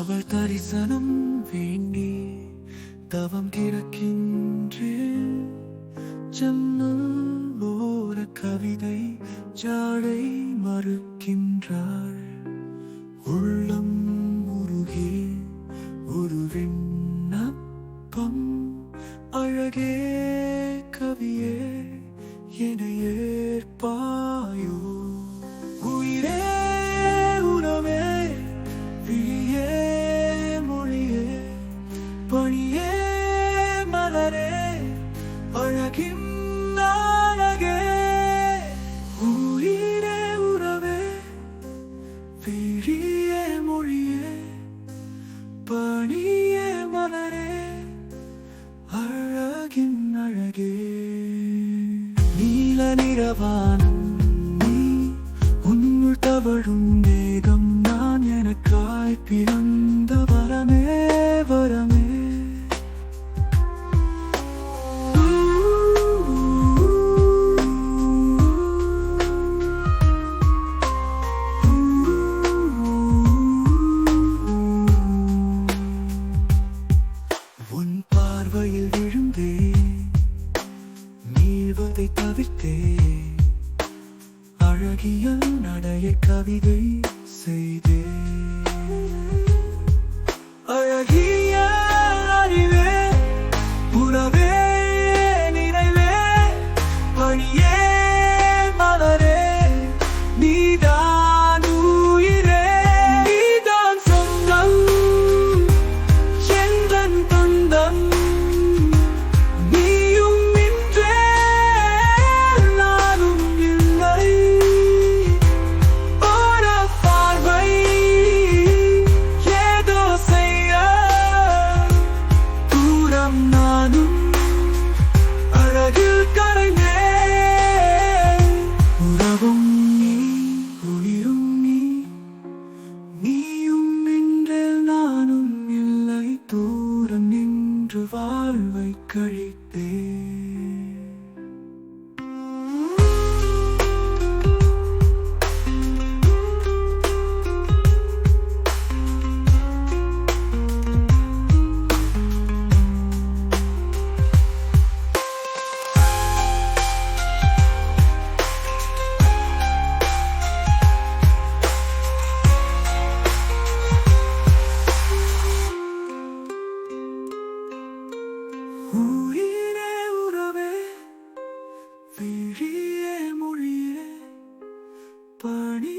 அவள் தரிசனம் வேண்டி தவம் கிடக்கின்றேன். ஜன்னல் ஓர கவிதை ஜாடை மறுக்கின்றாள். உள்ளம் உருகி ஒரு விண்ணப்பம். அழகே கவியே என ஏற்பாயோ? உயிரே உறவே விழியே மொழியே பணியே மலரே அழகின் அழகே. உயிரே உறவே விழியே மொழியே பணியே மலரே அழகின் அழகே. நீல நிறவானம் நீ, உன்னுள் தவழும் மேகம் நான், எனக்காய் பிறந்த வரமே வரமே. உன் பார்வையில் விழுந்தே நீள்வதை தவிர்த்தே அழகிய நடைய கவிதை செய்தே. அழகிய அறிவே உறவே நினைவே பணியே மலரே நீதான் உயிரே. நீதான் சொந்தம் எந்தன் தந்தம். நீயும் இன்றே நானும் இல்லை. ஒரு பார்வை ஏதோ செய்ய தூரம் நானும் அழகில் கரைந்தேன். உறவும் நீ உயிரும் நீ, நீயும் இன்றே நானும் இல்லை. தூரம் நின்று வாழ்வை கழித்தேன். உயிரே உறவே விழியே மொழியே பணி